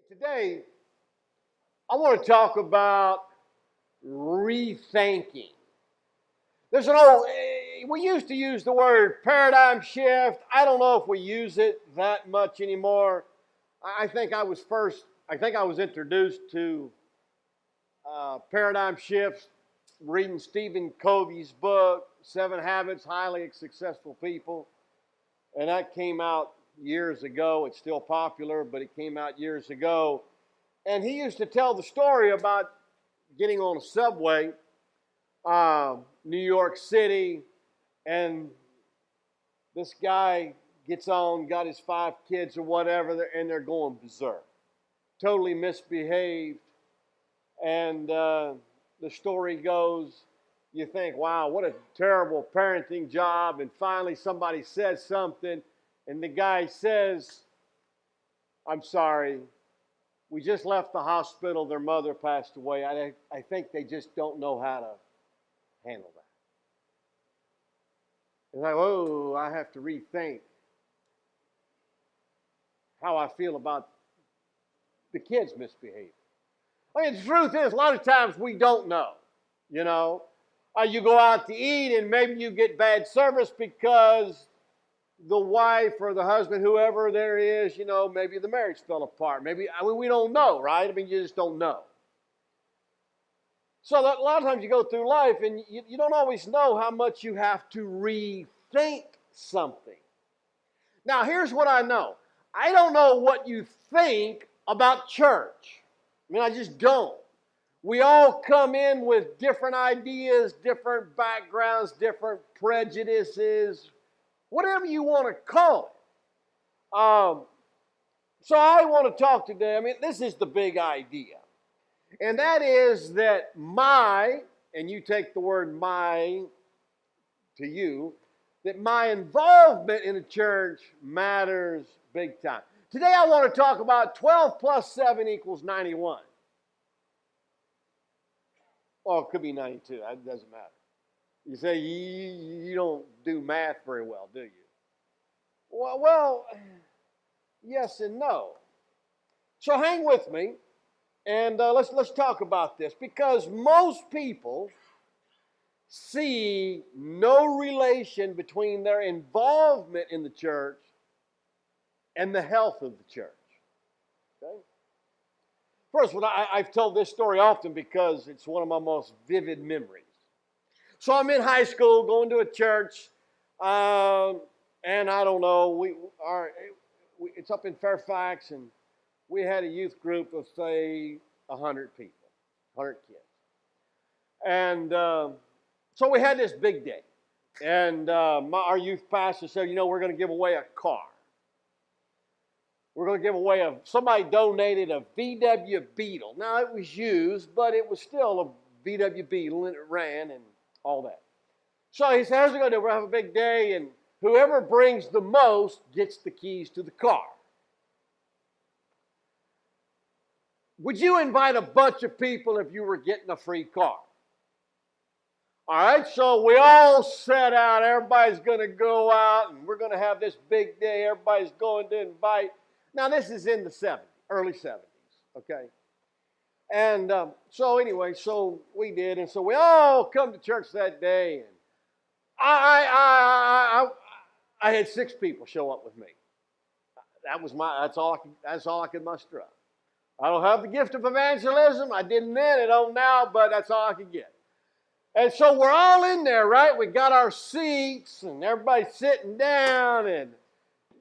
Today, I want to talk about rethinking. There's an old, we used to use the word paradigm shift. I don't know if we use it that much anymore. I think I was introduced to paradigm shifts reading Stephen Covey's book, Seven Habits, Highly Successful People. And that came out years ago. It's still popular, but it came out years ago. And he used to tell the story about getting on a subway, New York City, and this guy gets on, got his 5 kids or whatever, and they're going berserk. Totally misbehaved. And the story goes, you think, wow, what a terrible parenting job. And finally somebody says something, and the guy says, I'm sorry, we just left the hospital. Their mother passed away. I think they just don't know how to handle that. It's like, oh, I have to rethink how I feel about the kids misbehaving. I mean, the truth is, a lot of times we don't know, you know. You go out to eat and maybe you get bad service because the wife or the husband, whoever there is, you know, maybe the marriage fell apart. Maybe, I mean, we don't know, right? I mean, you just don't know. So that a lot of times you go through life and you don't always know how much you have to rethink something. Now, here's what I know. I don't know what you think about church. I mean, I just don't. We all come in with different ideas, different backgrounds, different prejudices, whatever you want to call it. So I want to talk today. I mean, this is the big idea. And that is that and you take the word my to you, that my involvement in the church matters big time. Today I want to talk about 12 plus 7 equals 91. Well, it could be 92. It doesn't matter. You say you don't do math very well, do you? Well, yes and no. So hang with me, and let's talk about this, because most people see no relation between their involvement in the church and the health of the church. Okay? First, I've told this story often because it's one of my most vivid memories. So I'm in high school, going to a church, and I don't know, it's up in Fairfax, and we had a youth group of, say, 100 people, 100 kids. And so we had this big day, and our youth pastor said, you know, we're going to give away a car. We're going to give away somebody donated a VW Beetle. Now, it was used, but it was still a VW Beetle, and it ran and all that. So he said, how's it going to do? We're going to have a big day, and whoever brings the most gets the keys to the car. Would you invite a bunch of people if you were getting a free car? All right, so we all set out. Everybody's going to go out, and we're going to have this big day. Everybody's going to invite. Now, this is in the 70s, early 70s, okay? And so anyway, so we did, and so we all come to church that day, and I had 6 people show up with me. That's all I could muster up. I don't have the gift of evangelism. I didn't then, I don't now, but that's all I could get. And so we're all in there, right? We got our seats, and everybody's sitting down, and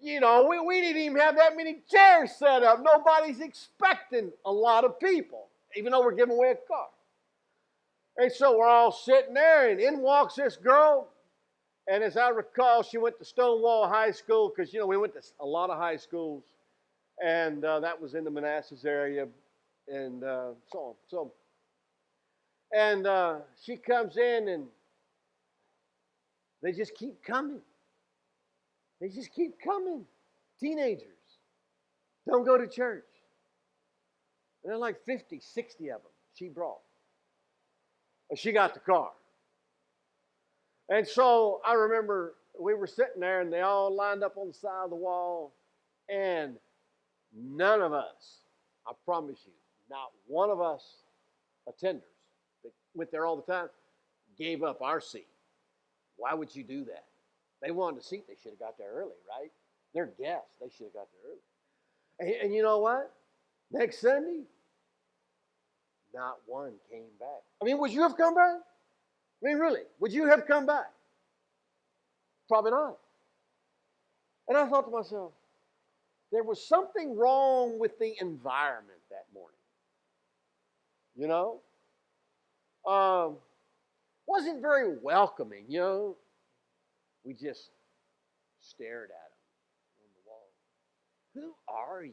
you know, we didn't even have that many chairs set up. Nobody's expecting a lot of people, even though we're giving away a car. And so we're all sitting there, and in walks this girl. And as I recall, she went to Stonewall High School, because, you know, we went to a lot of high schools. And that was in the Manassas area, and so on. And she comes in, and they just keep coming. They just keep coming. Teenagers don't go to church. And there are like 50, 60 of them she brought. And she got the car. And so I remember we were sitting there, and they all lined up on the side of the wall, and none of us I promise you, not one of us attenders that went there all the time gave up our seat. Why would you do that? They wanted a seat. They should have got there early, right? They're guests. They should have got there early. And you know what? Next Sunday, not one came back. I mean, would you have come back? I mean, really, would you have come back? Probably not. And I thought to myself, there was something wrong with the environment that morning. You know? Wasn't very welcoming, you know? We just stared at him on the wall. Who are you?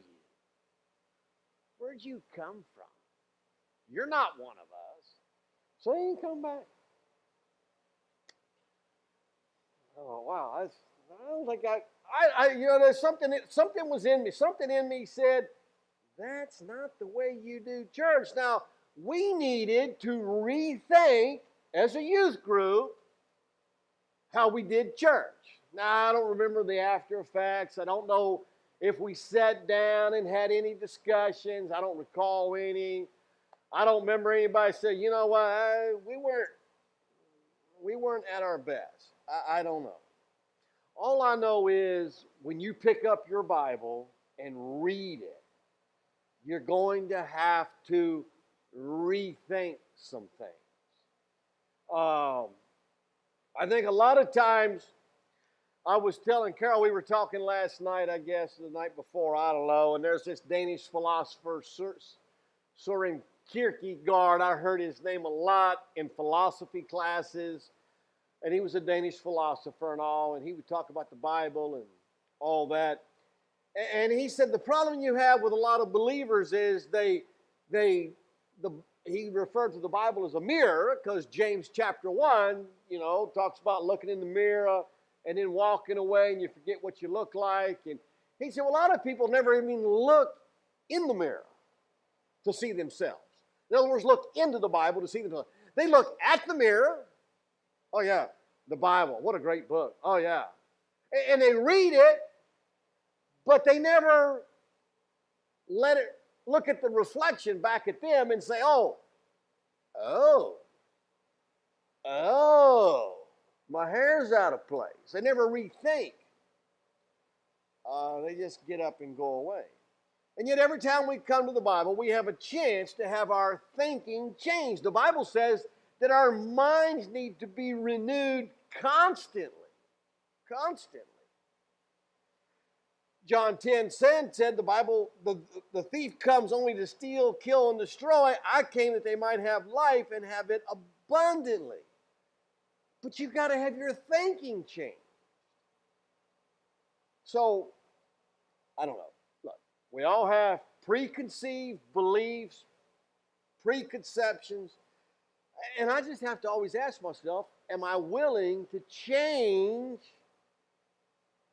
Where'd you come from? You're not one of us. So he didn't come back. Oh, wow. I don't think you know, there's something was in me. Something in me said, that's not the way you do church. Now, we needed to rethink as a youth group how we did church. Now, I don't remember the after effects. I don't know if we sat down and had any discussions. I don't recall any. I don't remember anybody say, you know what, we weren't at our best. I don't know. All I know is when you pick up your Bible and read it, you're going to have to rethink some things. I think a lot of times, I was telling Carol, we were talking last night, I guess, the night before, I don't know, and there's this Danish philosopher, Søren Kierkegaard. I heard his name a lot in philosophy classes, and he was a Danish philosopher and all, and he would talk about the Bible and all that. And he said the problem you have with a lot of believers is he referred to the Bible as a mirror, because James chapter 1, you know, talks about looking in the mirror and then walking away and you forget what you look like. And he said, well, a lot of people never even look in the mirror to see themselves. In other words, look into the Bible to see themselves. They look at the mirror. Oh, yeah, the Bible. What a great book. Oh, yeah. And they read it, but they never let it look at the reflection back at them and say, oh, my hair's out of place. They never rethink. They just get up and go away. And yet every time we come to the Bible, we have a chance to have our thinking changed. The Bible says that our minds need to be renewed constantly. Constantly. John 10 said the Bible, the thief comes only to steal, kill, and destroy. I came that they might have life and have it abundantly. But you've got to have your thinking changed. So, I don't know. Look, we all have preconceived beliefs, preconceptions, and I just have to always ask myself, am I willing to change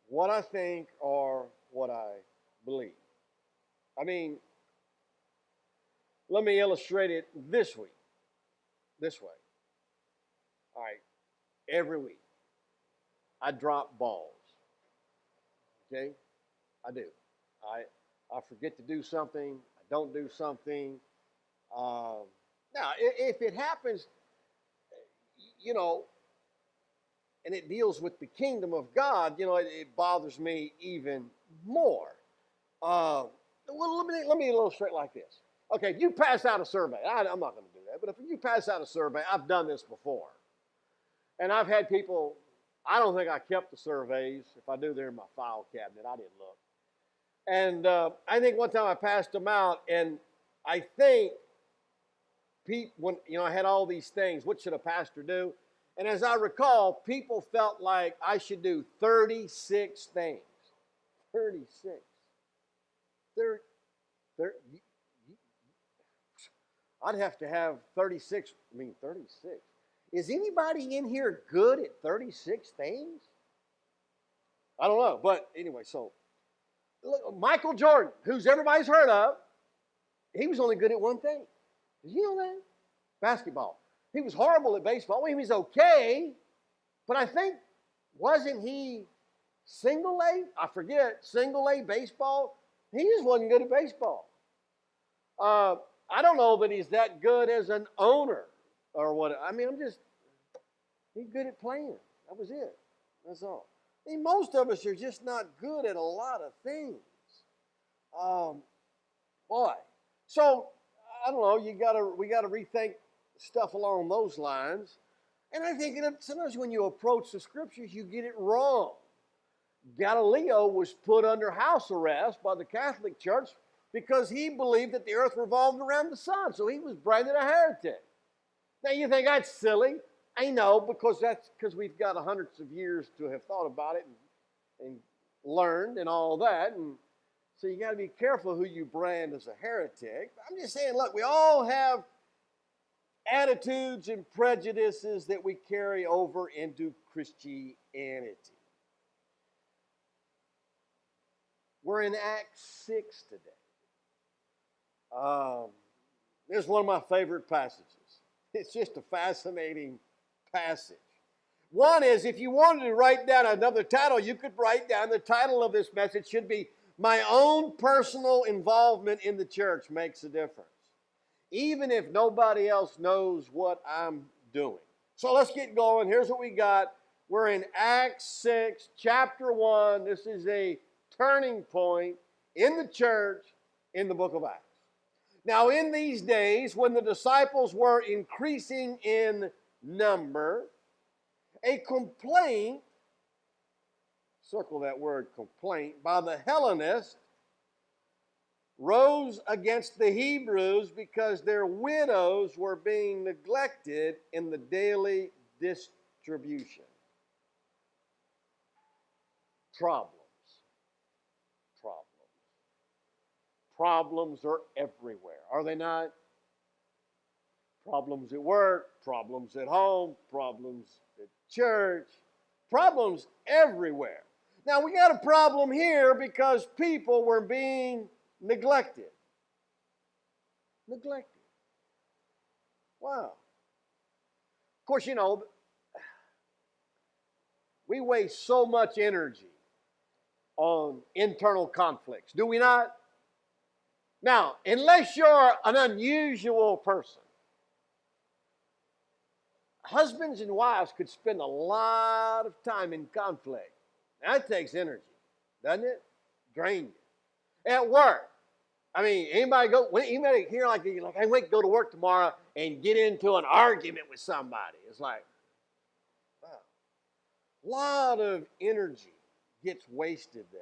what I think or what I believe? I mean, let me illustrate it this way. All right, every week I drop balls. Okay, I do. I forget to do something. I don't do something. Now, if it happens, you know, and it deals with the kingdom of God, you know, it bothers me even more. Well, let me illustrate like this. Okay, if you pass out a survey, I'm not going to do that, but if you pass out a survey, I've done this before. And I've had people, I don't think I kept the surveys. If I do, they're in my file cabinet. I didn't look. And I think one time I passed them out, and I think when I had all these things, what should a pastor do? And as I recall, people felt like I should do 36 things. 36. 30, I'd have to have 36. 36. Is anybody in here good at 36 things? I don't know. But anyway, so look, Michael Jordan, who's everybody's heard of, he was only good at one thing. Did you know that? Basketball. He was horrible at baseball. He was okay, but I think, wasn't he single A? I forget, single A baseball? He just wasn't good at baseball. I don't know that he's that good as an owner or what. I mean, he's good at playing. That was it. That's all. I mean, most of us are just not good at a lot of things. Boy. So, I don't know, we gotta rethink stuff along those lines. And I think sometimes when you approach the scriptures, you get it wrong. Galileo was put under house arrest by the Catholic Church because he believed that the earth revolved around the sun. So he was branded a heretic. Now you think that's silly. I know, because we've got hundreds of years to have thought about it and learned and all that. And so you got to be careful who you brand as a heretic. I'm just saying, look, we all have attitudes and prejudices that we carry over into Christianity. We're in Acts 6 today. This is one of my favorite passages. It's just a fascinating passage. One is, if you wanted to write down another title, you could write down the title of this message should be "My Own Personal Involvement in the Church Makes a Difference," even if nobody else knows what I'm doing. So let's get going. Here's what we got. We're in Acts 6, chapter 1. This is a turning point in the church in the book of Acts. Now, in these days, when the disciples were increasing in number, a complaint, circle that word complaint, by the Hellenists rose against the Hebrews because their widows were being neglected in the daily distribution. Problems. Problems are everywhere, are they not? Problems at work, problems at home, problems at church, problems everywhere. Now, we got a problem here because people were being neglected. Neglected. Wow. Of course, you know, we waste so much energy on internal conflicts, do we not? Now, unless you're an unusual person, husbands and wives could spend a lot of time in conflict. That takes energy, doesn't it? Drains you. At work, I mean, anybody here like I wait to go to work tomorrow and get into an argument with somebody? It's like, wow, a lot of energy gets wasted there.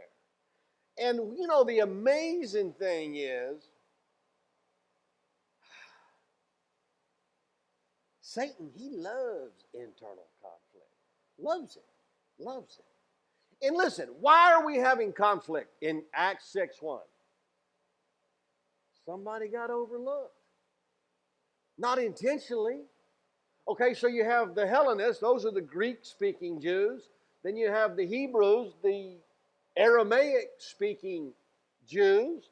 And, you know, the amazing thing is, Satan, he loves internal conflict. Loves it. Loves it. And listen, why are we having conflict in Acts 6:1? Somebody got overlooked. Not intentionally. Okay, so you have the Hellenists, those are the Greek-speaking Jews. Then you have the Hebrews, the Aramaic-speaking Jews,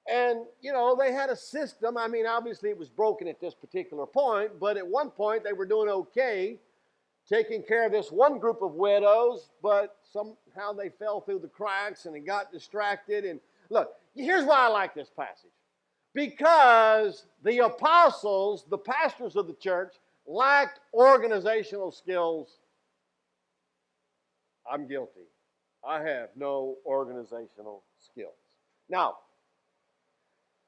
and, you know, they had a system. I mean, obviously it was broken at this particular point, but at one point they were doing okay, taking care of this one group of widows, but somehow they fell through the cracks and they got distracted. And look, here's why I like this passage. Because the apostles, the pastors of the church, lacked organizational skills. I'm guilty. I have no organizational skills. Now,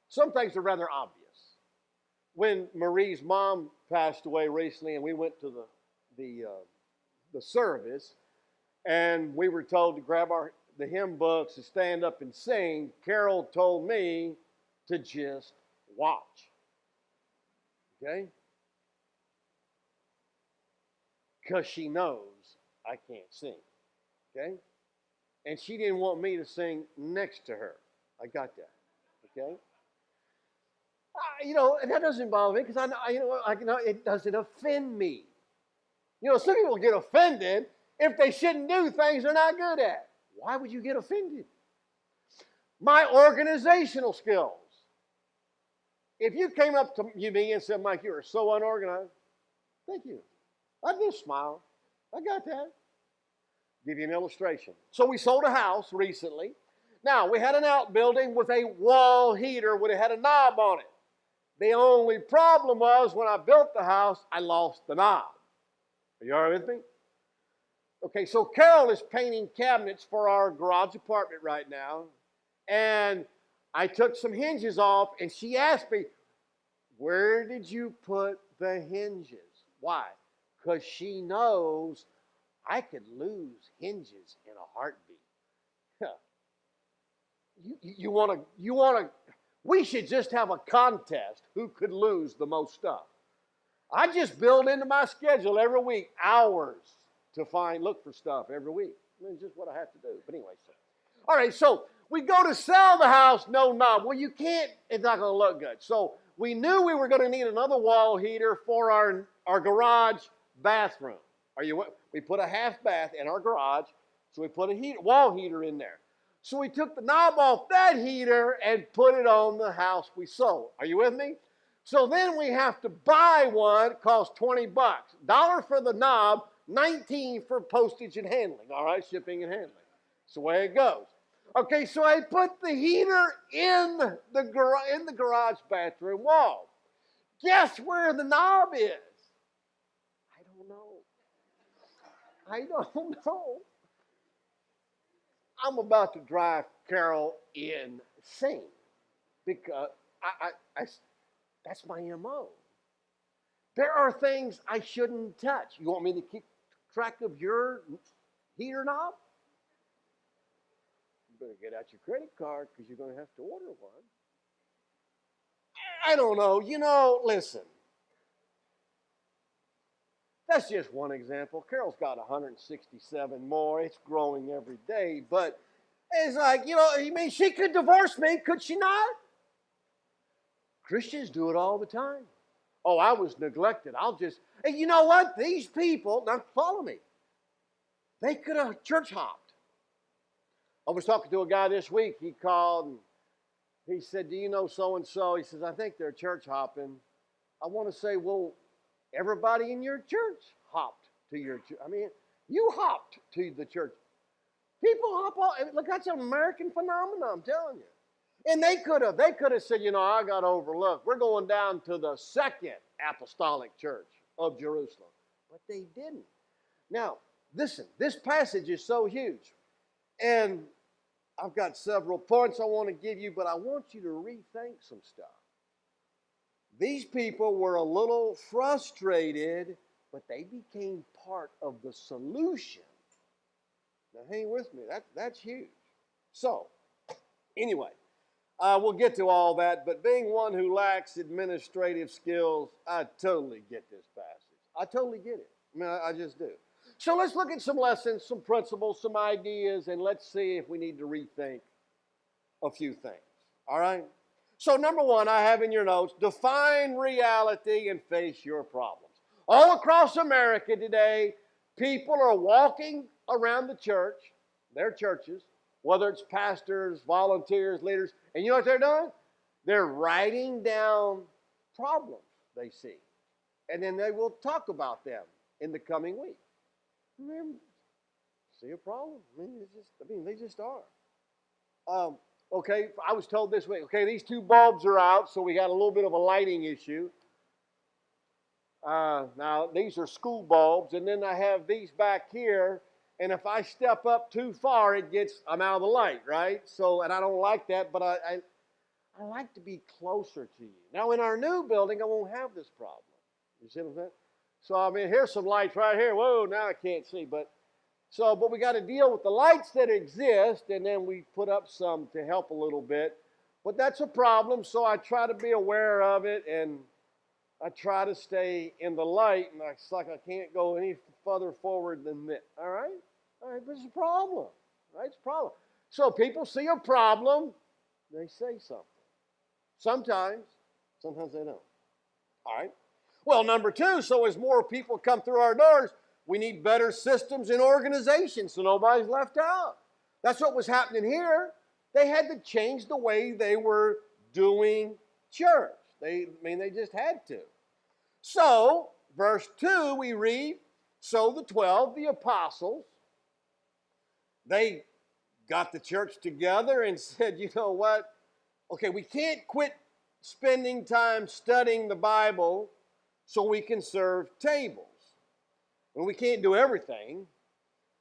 some things are rather obvious. When Marie's mom passed away recently, and we went to the service, and we were told to grab the hymn books and stand up and sing, Carol told me to just watch. Okay? Because she knows I can't sing. Okay? And she didn't want me to sing next to her. I got that. Okay? You know, and that doesn't bother me because I know it doesn't offend me. You know, some people get offended if they shouldn't do things they're not good at. Why would you get offended? My organizational skills. If you came up to me and said, Mike, you are so unorganized, thank you. I'd just smile. I got that. Give you an illustration. So we sold a house recently. Now, we had an outbuilding with a wall heater when it had a knob on it. The only problem was when I built the house, I lost the knob. Are you all right with me? Okay, so Carol is painting cabinets for our garage apartment right now. And I took some hinges off, and she asked me, where did you put the hinges? Why? Because she knows I could lose hinges in a heartbeat. You want to, we should just have a contest who could lose the most stuff. I just build into my schedule every week hours to look for stuff every week. I mean, it's just what I have to do. But anyway, all right, so we go to sell the house, no knob. Well, you can't, it's not going to look good. So we knew we were going to need another wall heater for our garage bathroom. We put a half bath in our garage, so we put a wall heater in there. So we took the knob off that heater and put it on the house we sold. Are you with me? So then we have to buy one. It costs $20. $1 for the knob, $19 for postage and handling. All right, shipping and handling. That's the way it goes. Okay, so I put the heater in the garage bathroom wall. Guess where the knob is? I don't know. I'm about to drive Carol insane because that's my MO. There are things I shouldn't touch. You want me to keep track of your heater knob? You better get out your credit card because you're going to have to order one. I don't know. Listen. That's just one example. Carol's got 167 more. It's growing every day. But it's like, she could divorce me, could she not? Christians do it all the time. Oh, I was neglected. And you know what? These people, now follow me. They could have church hopped. I was talking to a guy this week. He called and he said, do you know so-and-so? He says, I think they're church hopping. I want to say, well, everybody in your church hopped to your church. I mean, you hopped to the church. People hop all. Look, that's an American phenomenon, I'm telling you. And they could have said, I got overlooked. We're going down to the second apostolic church of Jerusalem. But they didn't. Now, listen, this passage is so huge. And I've got several points I want to give you, but I want you to rethink some stuff. These people were a little frustrated, but they became part of the solution. Now, hang with me. That's huge. So, anyway, we'll get to all that, but being one who lacks administrative skills, I totally get this passage. I totally get it. I mean, I just do. So let's look at some lessons, some principles, some ideas, and let's see if we need to rethink a few things. All right? So number one, I have in your notes, define reality and face your problems. All across America today, people are walking around the church, their churches, whether it's pastors, volunteers, leaders, and you know what they're doing? They're writing down problems they see. And then they will talk about them in the coming week. See a problem? They just are. Okay, I was told this week, okay, these two bulbs are out, so we got a little bit of a lighting issue. Now, these are school bulbs, and then I have these back here, and if I step up too far, I'm out of the light, right? So, and I don't like that, but I like to be closer to you. Now, in our new building, I won't have this problem. You see what I'm saying? So, here's some lights right here. Whoa, now I can't see, but we got to deal with the lights that exist, and then we put up some to help a little bit. But that's a problem, so I try to be aware of it, and I try to stay in the light, and it's like I can't go any further forward than this. All right? All right, but it's a problem. Right? It's a problem. So people see a problem, they say something. Sometimes they don't. All right? Well, number two, so as more people come through our doors, we need better systems and organizations so nobody's left out. That's what was happening here. They had to change the way they were doing church. They just had to. So, verse 2, we read, so the 12, the apostles, they got the church together and said, you know what? Okay, we can't quit spending time studying the Bible so we can serve tables. And we can't do everything.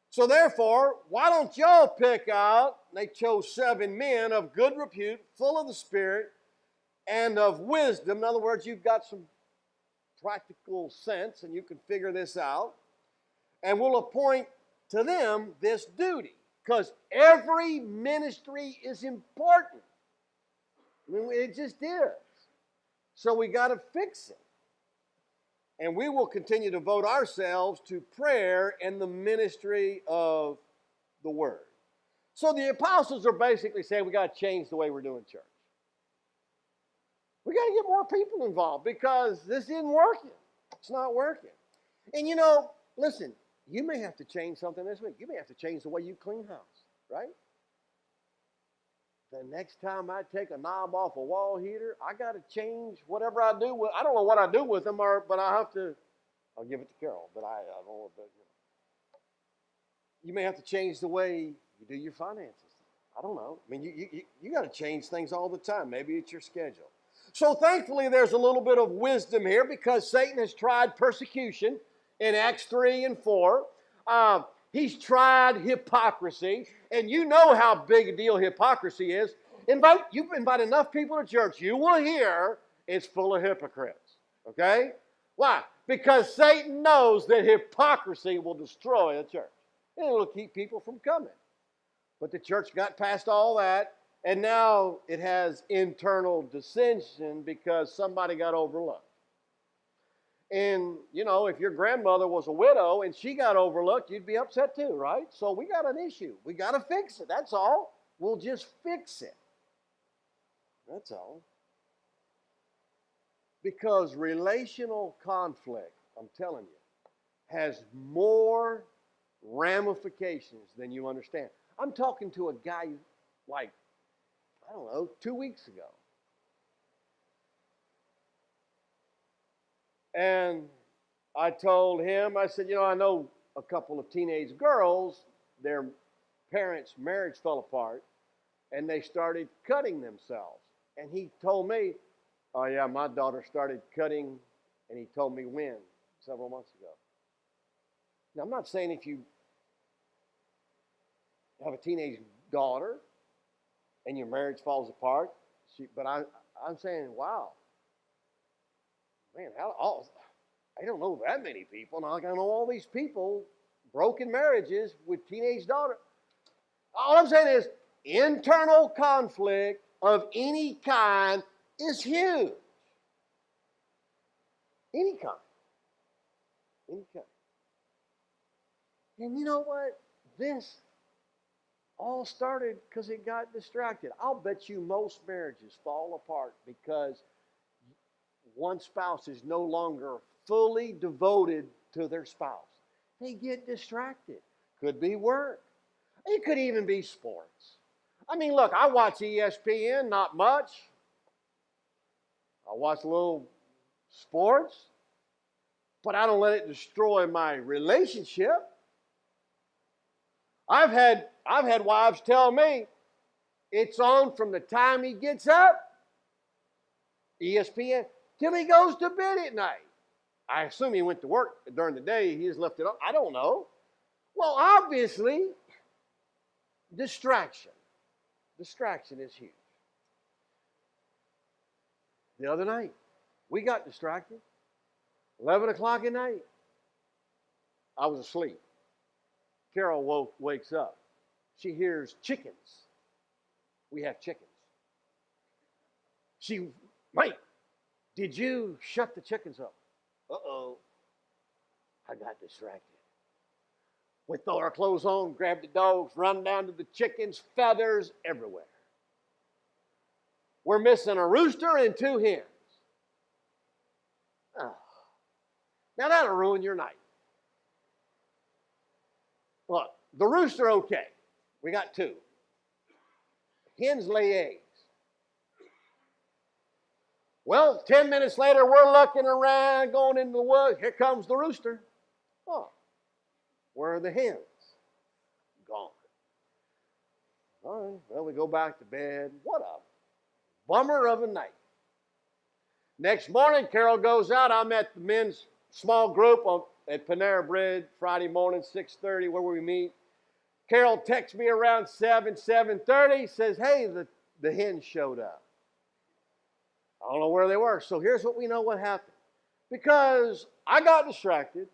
So therefore, why don't y'all pick out, they chose 7 men of good repute, full of the Spirit and of wisdom. In other words, you've got some practical sense and you can figure this out. And we'll appoint to them this duty. Because every ministry is important. I mean, it just is. So we got to fix it. And we will continue to devote ourselves to prayer and the ministry of the Word. So the apostles are basically saying we got to change the way we're doing church. We got to get more people involved because this isn't working. It's not working. And you know, listen, you may have to change something this week. You may have to change the way you clean house, right? The next time I take a knob off a wall heater, I got to change whatever I do with. I don't know what I do with them, but I have to. I'll give it to Carol, but I don't know. But, you may have to change the way you do your finances. I don't know. I mean, you got to change things all the time. Maybe it's your schedule. So thankfully, there's a little bit of wisdom here because Satan has tried persecution in Acts 3 and 4. He's tried hypocrisy, and you know how big a deal hypocrisy is. You invite enough people to church, you will hear it's full of hypocrites. Okay? Why? Because Satan knows that hypocrisy will destroy a church. And it'll keep people from coming. But the church got past all that, and now it has internal dissension because somebody got overlooked. And, you know, if your grandmother was a widow and she got overlooked, you'd be upset too, right? So we got an issue. We got to fix it. That's all. We'll just fix it. That's all. Because relational conflict, I'm telling you, has more ramifications than you understand. I'm talking to a guy like, I don't know, 2 weeks ago. And I told him, I said, you know, I know a couple of teenage girls, their parents' marriage fell apart, and they started cutting themselves. And he told me, oh yeah, my daughter started cutting, and he told me when, several months ago. Now, I'm not saying if you have a teenage daughter and your marriage falls apart, but I'm saying, wow. Man, I don't know that many people. Now I know all these people, broken marriages with teenage daughters. All I'm saying is internal conflict of any kind is huge. Any kind. Any kind. And you know what? This all started because it got distracted. I'll bet you most marriages fall apart because one spouse is no longer fully devoted to their spouse. They get distracted. Could be work. It could even be sports. I mean, look, I watch ESPN, not much. I watch a little sports, but I don't let it destroy my relationship. I've had wives tell me it's on from the time he gets up, ESPN, till he goes to bed at night. I assume he went to work during the day. He just left it on. I don't know. Well, obviously, distraction. Distraction is huge. The other night, we got distracted. 11 o'clock at night, I was asleep. Carol wakes up. She hears chickens. We have chickens. Mate, did you shut the chickens up? Uh-oh. I got distracted. We throw our clothes on, grab the dogs, run down to the chickens, feathers everywhere. We're missing a rooster and 2 hens. Oh. Now that'll ruin your night. Look, the rooster, okay. We got 2. Hens lay eggs. Well, 10 minutes later, we're looking around, going into the woods. Here comes the rooster. Oh, where are the hens? Gone. All right, well, we go back to bed. What a bummer of a night. Next morning, Carol goes out. I'm at the men's small group at Panera Bread Friday morning, 6:30, where we meet. Carol texts me around 7:30, says, hey, the hens showed up. I don't know where they were. So here's what we know what happened. Because I got distracted,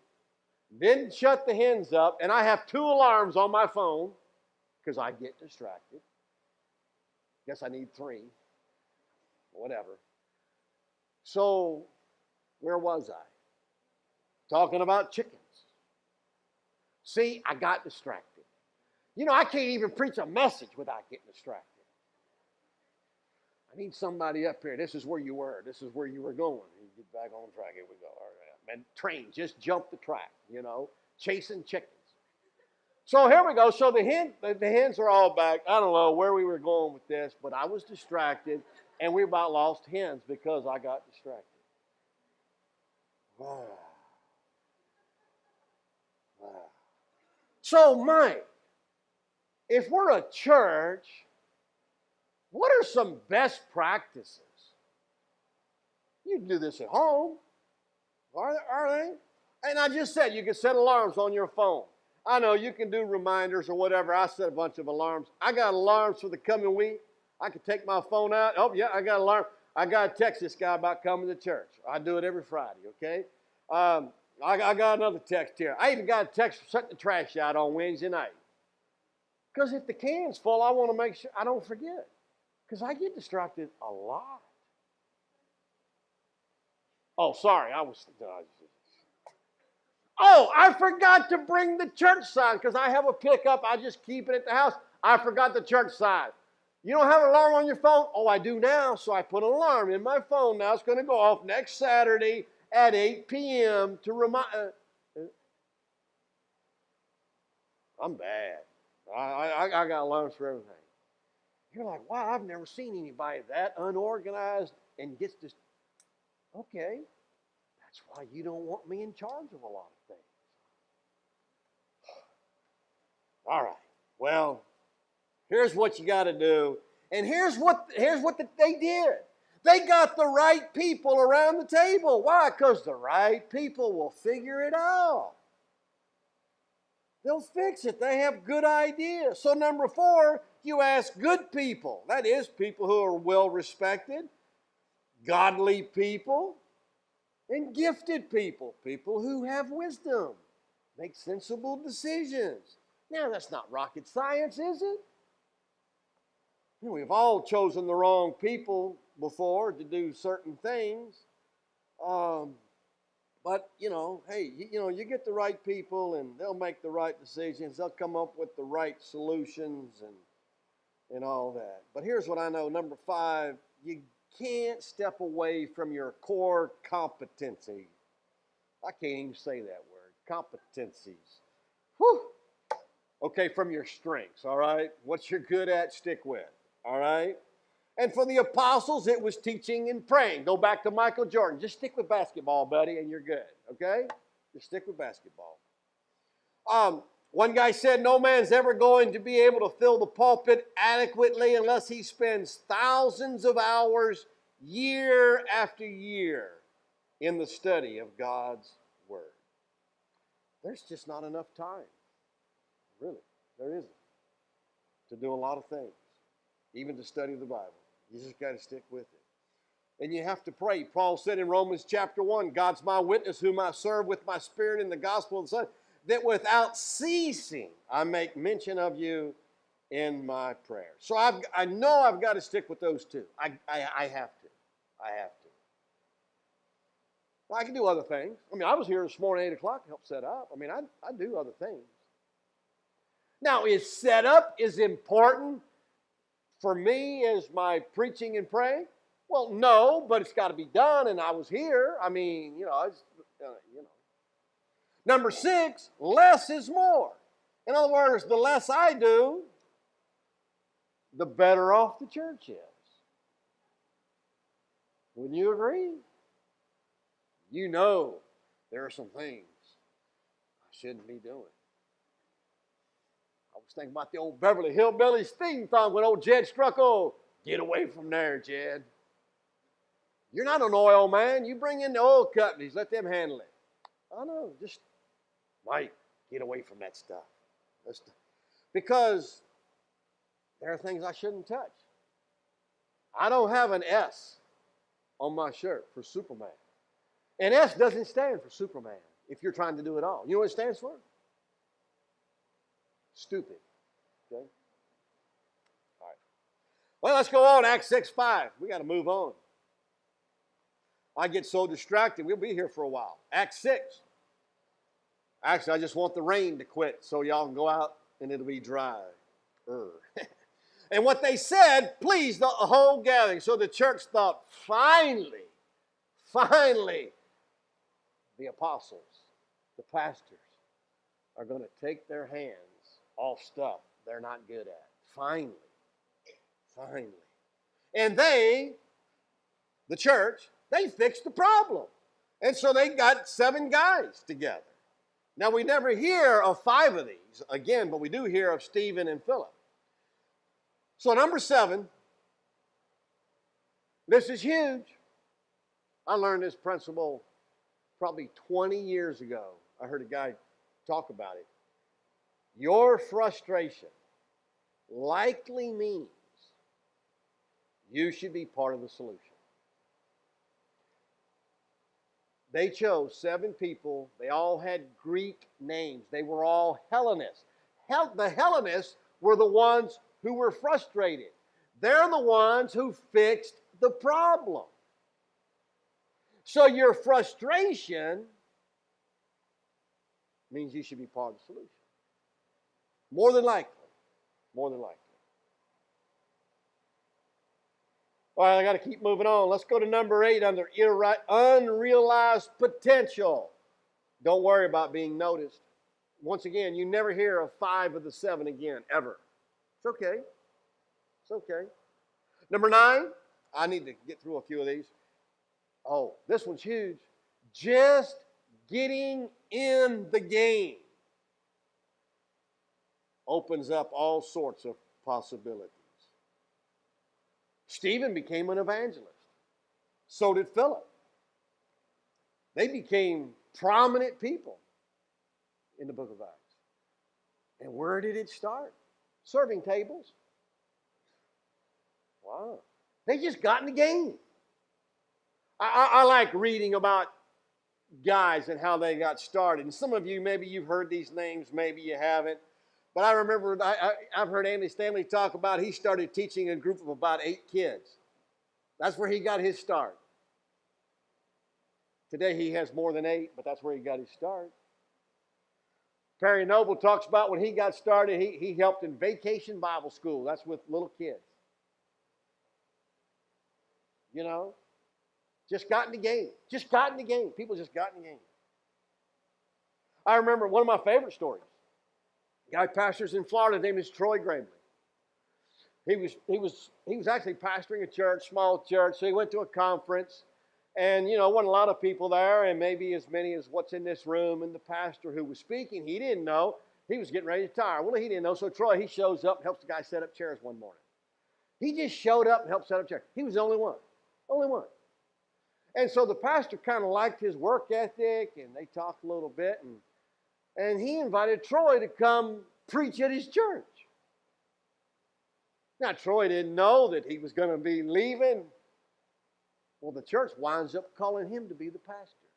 didn't shut the hens up, and I have 2 alarms on my phone because I get distracted. Guess I need 3. Whatever. So where was I? Talking about chickens. See, I got distracted. You know, I can't even preach a message without getting distracted. I need somebody up here. This is where you were. This is where you were going. You get back on track. Here we go. All right. And train, just jump the track, you know, chasing chickens. So here we go. So the hens are all back. I don't know where we were going with this, but I was distracted, and we about lost hens because I got distracted. Wow. Wow. So, Mike, if we're a church, what are some best practices? You can do this at home. Are they? And I just said you can set alarms on your phone. I know you can do reminders or whatever. I set a bunch of alarms. I got alarms for the coming week. I can take my phone out. Oh, yeah, I got an alarm. I got to text this guy about coming to church. I do it every Friday, okay? I got another text here. I even got a text for setting the trash out on Wednesday night. Because if the can's full, I want to make sure I don't forget. Because I get distracted a lot. Oh, sorry. I forgot to bring the church sign because I have a pickup. I just keep it at the house. I forgot the church sign. You don't have an alarm on your phone? Oh, I do now. So I put an alarm in my phone now. It's going to go off next Saturday at 8 p.m. to remind. I'm bad. I got alarms for everything. You're like, wow, I've never seen anybody that unorganized and gets this. Okay, that's why you don't want me in charge of a lot of things. All right, well, here's what you got to do. And here's what they did. They got the right people around the table. Why? Because the right people will figure it out. They'll fix it. They have good ideas. So number 4, you ask good people. That is, people who are well respected, godly people, and gifted people. People who have wisdom, make sensible decisions. Now, that's not rocket science, is it? We've all chosen the wrong people before to do certain things. But, hey, you get the right people and they'll make the right decisions. They'll come up with the right solutions and all that. But here's what I know. Number 5, you can't step away from your core competency. I can't even say that word. Competencies. Whew. Okay, from your strengths, all right? What you're good at, stick with, all right? And for the apostles, it was teaching and praying. Go back to Michael Jordan. Just stick with basketball, buddy, and you're good, okay? Just stick with basketball. One guy said, no man's ever going to be able to fill the pulpit adequately unless he spends thousands of hours year after year in the study of God's Word. There's just not enough time. Really, there isn't. To do a lot of things, even to study the Bible. You just got to stick with it. And you have to pray. Paul said in Romans chapter 1, God's my witness, whom I serve with my spirit in the gospel of the Son, that without ceasing I make mention of you in my prayer. So I know I've got to stick with those 2. I have to. I have to. Well, I can do other things. I was here this morning at 8 o'clock to help set up. I do other things. Now, is setup is important for me as my preaching and praying? Well, no, but it's got to be done, and I was here. Number 6, less is more. In other words, the less I do, the better off the church is. Wouldn't you agree? You know there are some things I shouldn't be doing. I was was thinking about the old Beverly Hillbillies theme song when old Jed Strucko. Get away from there, Jed. You're not an oil man. You bring in the oil companies. Let them handle it. I know. Just, Mike, get away from that stuff. Because there are things I shouldn't touch. I don't have an S on my shirt for Superman. And S doesn't stand for Superman if you're trying to do it all. You know what it stands for? Stupid. Okay? All right. Well, let's go on. Acts 6:5. We got to move on. I get so distracted. We'll be here for a while. Acts 6. Actually, I just want the rain to quit so y'all can go out and it'll be dry. And what they said pleased the whole gathering. So the church thought, finally, the apostles, the pastors, are going to take their hands off stuff they're not good at. Finally. And they, the church, they fixed the problem. And so they got 7 guys together. Now, we never hear of 5 of these again, but we do hear of Stephen and Philip. So number 7, this is huge. I learned this principle probably 20 years ago. I heard a guy talk about it. Your frustration likely means you should be part of the solution. They chose 7 people. They all had Greek names. They were all Hellenists. The Hellenists were the ones who were frustrated. They're the ones who fixed the problem. So your frustration means you should be part of the solution. More than likely. All right, I got to keep moving on. Let's go to number 8 under unrealized potential. Don't worry about being noticed. Once again, you never hear of 5 of the 7 again, ever. It's okay. It's okay. Number 9, I need to get through a few of these. Oh, this one's huge. Just getting in the game opens up all sorts of possibilities. Stephen became an evangelist. So did Philip. They became prominent people in the book of Acts. And where did it start? Serving tables. Wow. They just got in the game. I like reading about guys and how they got started. And some of you, maybe you've heard these names, maybe you haven't. But I remember, I've heard Andy Stanley talk about he started teaching a group of about 8 kids. That's where he got his start. Today he has more than 8, but that's where he got his start. Perry Noble talks about when he got started, he helped in Vacation Bible School. That's with little kids. You know, just got in the game. People just got in the game. I remember one of my favorite stories. A guy pastors in Florida. His name is Troy Gramley. He was actually pastoring a church, small church. So he went to a conference, and wasn't a lot of people there, and maybe as many as what's in this room. And the pastor who was speaking, he didn't know he was getting ready to retire. Well, he didn't know. So Troy, he shows up and helps the guy set up chairs one morning. He just showed up and helped set up chairs. He was the only one. And so the pastor kind of liked his work ethic, and they talked a little bit, and he invited Troy to come preach at his church. Now, Troy didn't know that he was going to be leaving. Well, the church winds up calling him to be the pastor.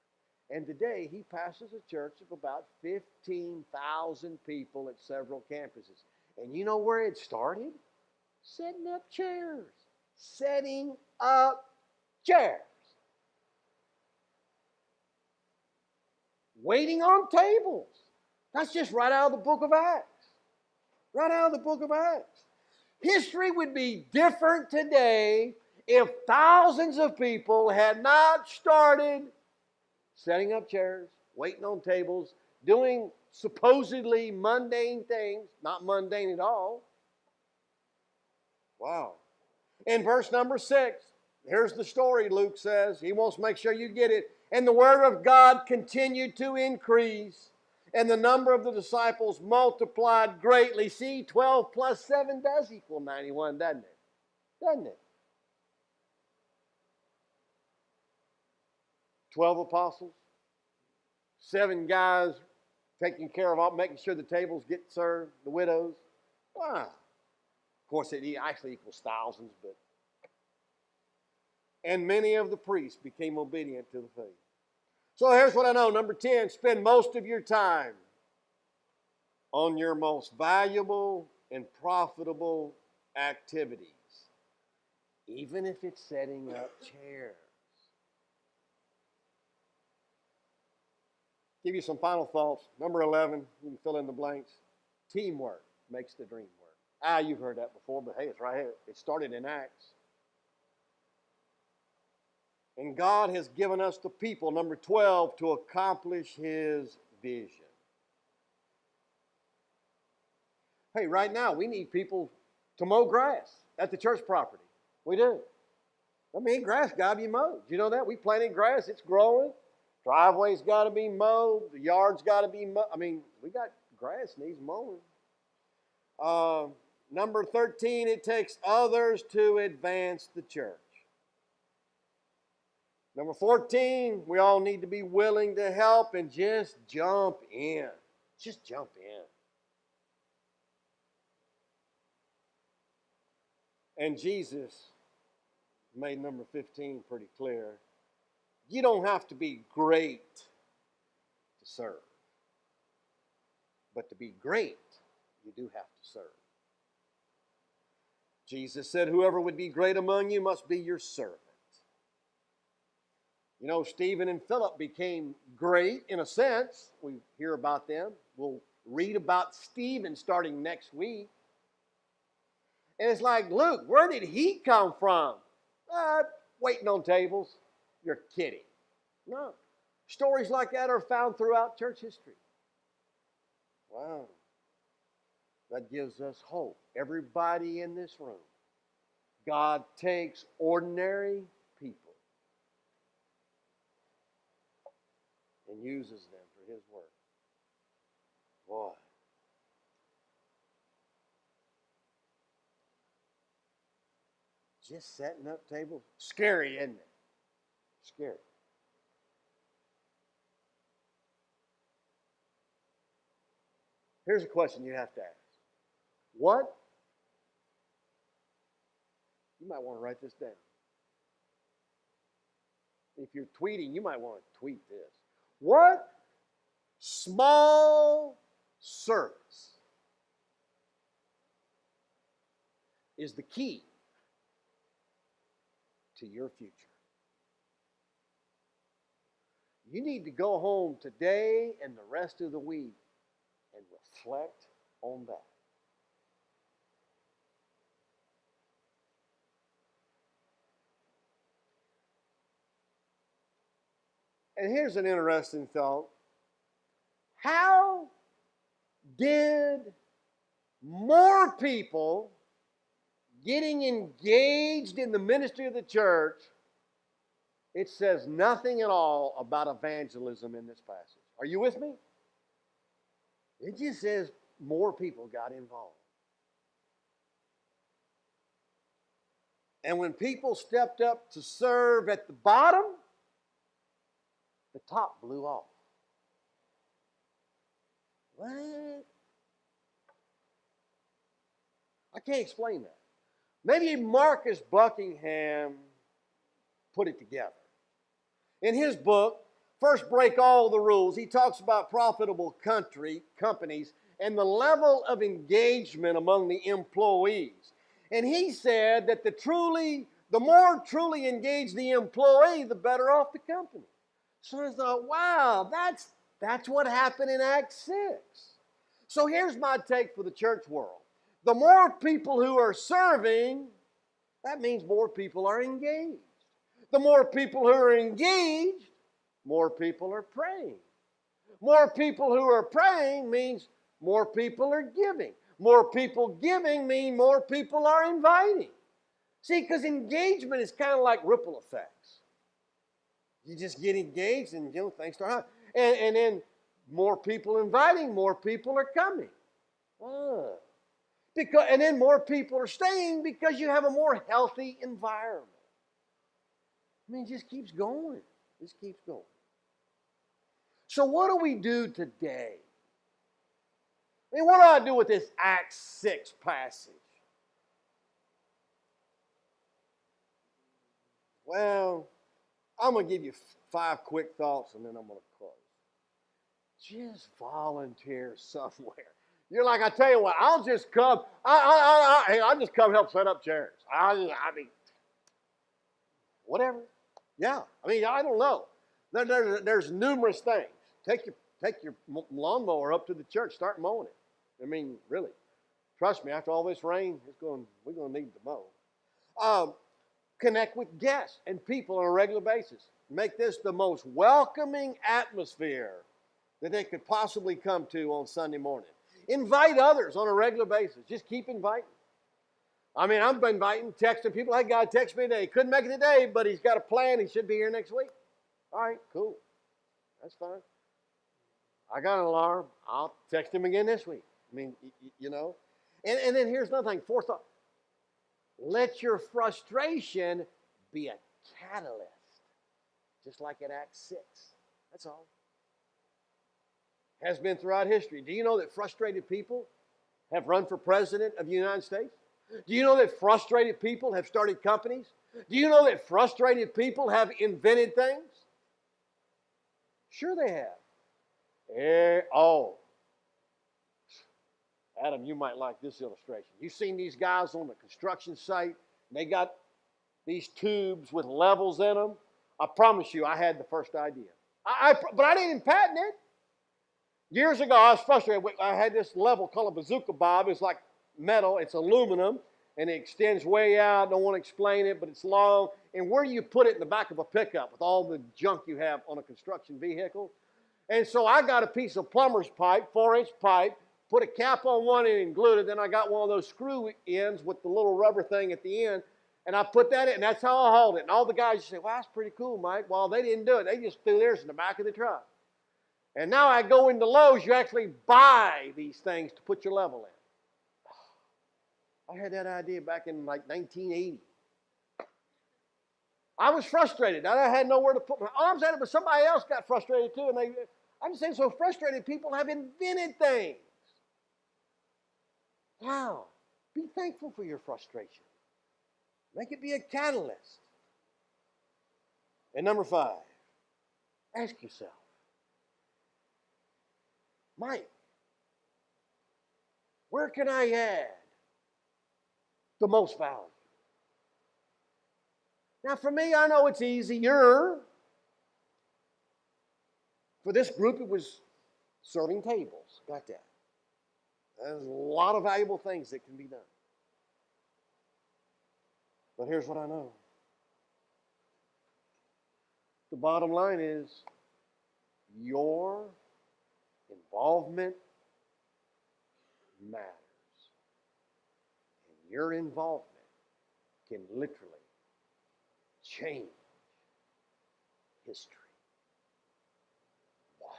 And today, he pastors a church of about 15,000 people at several campuses. And you know where it started? Setting up chairs. Setting up chairs. Waiting on tables. That's just right out of the book of Acts. Right out of the book of Acts. History would be different today if thousands of people had not started setting up chairs, waiting on tables, doing supposedly mundane things, not mundane at all. Wow. In verse number 6, here's the story, Luke says. He wants to make sure you get it. And the word of God continued to increase, And the number of the disciples multiplied greatly. See, 12 plus 7 does equal 91, doesn't it? Doesn't it? 12 apostles, 7 guys taking care of all, making sure the tables get served, the widows. Wow. Of course, it actually equals thousands, but. And many of the priests became obedient to the faith. So here's what I know. Number 10, spend most of your time on your most valuable and profitable activities, even if it's setting up chairs. Give you some final thoughts. Number 11, you can fill in the blanks. Teamwork makes the dream work. You've heard that before, but hey, it's right here. It started in Acts. And God has given us the people, number 12, to accomplish His vision. Hey, right now, we need people to mow grass at the church property. We do. I mean, grass got to be mowed. You know that? We planted grass. It's growing. Driveway's got to be mowed. The yard's got to be mowed. I mean, we got grass needs mowing. Number 13, it takes others to advance the church. Number 14, we all need to be willing to help and just jump in. Just jump in. And Jesus made number 15 pretty clear. You don't have to be great to serve. But to be great, you do have to serve. Jesus said, whoever would be great among you must be your servant. You know, Stephen and Philip became great in a sense. We hear about them. We'll read about Stephen starting next week. And it's like, Luke, where did he come from? Waiting on tables. You're kidding. No. Stories like that are found throughout church history. Wow. That gives us hope. Everybody in this room. God takes ordinary people and uses them for His work. Boy. Just setting up tables. Scary, isn't it? Scary. Here's a question you have to ask. What? You might want to write this down. If you're tweeting, you might want to tweet this. What small service is the key to your future? You need to go home today and the rest of the week and reflect on that. And here's an interesting thought. How did more people getting engaged in the ministry of the church, it says nothing at all about evangelism in this passage. Are you with me? It just says more people got involved. And when people stepped up to serve at the bottom, the top blew off. What? I can't explain that. Maybe Marcus Buckingham put it together. In his book, First Break All the Rules, he talks about profitable companies and the level of engagement among the employees. And he said that the more truly engaged the employee, the better off the company. So I thought, wow, that's what happened in Acts 6. So here's my take for the church world. The more people who are serving, that means more people are engaged. The more people who are engaged, more people are praying. More people who are praying means more people are giving. More people giving mean more people are inviting. See, because engagement is kind of like ripple effects. You just get engaged and things start happening. And then more people inviting, more people are coming. And then more people are staying because you have a more healthy environment. I mean, it just keeps going. Just keeps going. So what do we do today? I mean, what do I do with this Acts 6 passage? Well, I'm going to give you 5 quick thoughts and then I'm going to close. Just volunteer somewhere. You're like, I tell you what, I'll just come. I'll just come help set up chairs. I mean, whatever. Yeah. I mean, I don't know. There's numerous things. Take your lawnmower up to the church. Start mowing it. I mean, really. Trust me, after all this rain, we're going to need to mow. Connect with guests and people on a regular basis. Make this the most welcoming atmosphere that they could possibly come to on Sunday morning. Invite others on a regular basis. Just keep inviting. I mean, I've been inviting, texting people. Hey, God, text me today. He couldn't make it today, but he's got a plan. He should be here next week. All right, cool. That's fine. I got an alarm. I'll text him again this week. I mean, you know. And then here's another thing, 4th thought. Let your frustration be a catalyst, just like in Acts 6. That's all. Has been throughout history. Do you know that frustrated people have run for president of the United States? Do you know that frustrated people have started companies? Do you know that frustrated people have invented things? Sure they have. Adam, you might like this illustration. You've seen these guys on the construction site, and they got these tubes with levels in them. I promise you, I had the first idea. But I didn't patent it. Years ago, I was frustrated. I had this level called a bazooka bob. It's like metal. It's aluminum, and it extends way out. I don't want to explain it, but it's long. And where do you put it in the back of a pickup with all the junk you have on a construction vehicle? And so I got a piece of plumber's pipe, 4-inch pipe, put a cap on one end and glued it. Then I got one of those screw ends with the little rubber thing at the end, and I put that in, and that's how I hauled it. And all the guys say, well, that's pretty cool, Mike. Well, they didn't do it. They just threw theirs in the back of the truck. And now I go into Lowe's, you actually buy these things to put your level in. I had that idea back in like 1980. I was frustrated. I had nowhere to put my arms at it, but somebody else got frustrated too. And I'm just saying, so frustrated people have invented things. Wow. Be thankful for your frustration. Make it be a catalyst. And number 5, ask yourself, Mike, where can I add the most value? Now, for me, I know it's easier. For this group, it was serving tables. Got that. There's a lot of valuable things that can be done. But here's what I know. The bottom line is your involvement matters. And your involvement can literally change history. Wow.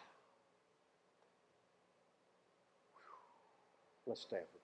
Let's stand for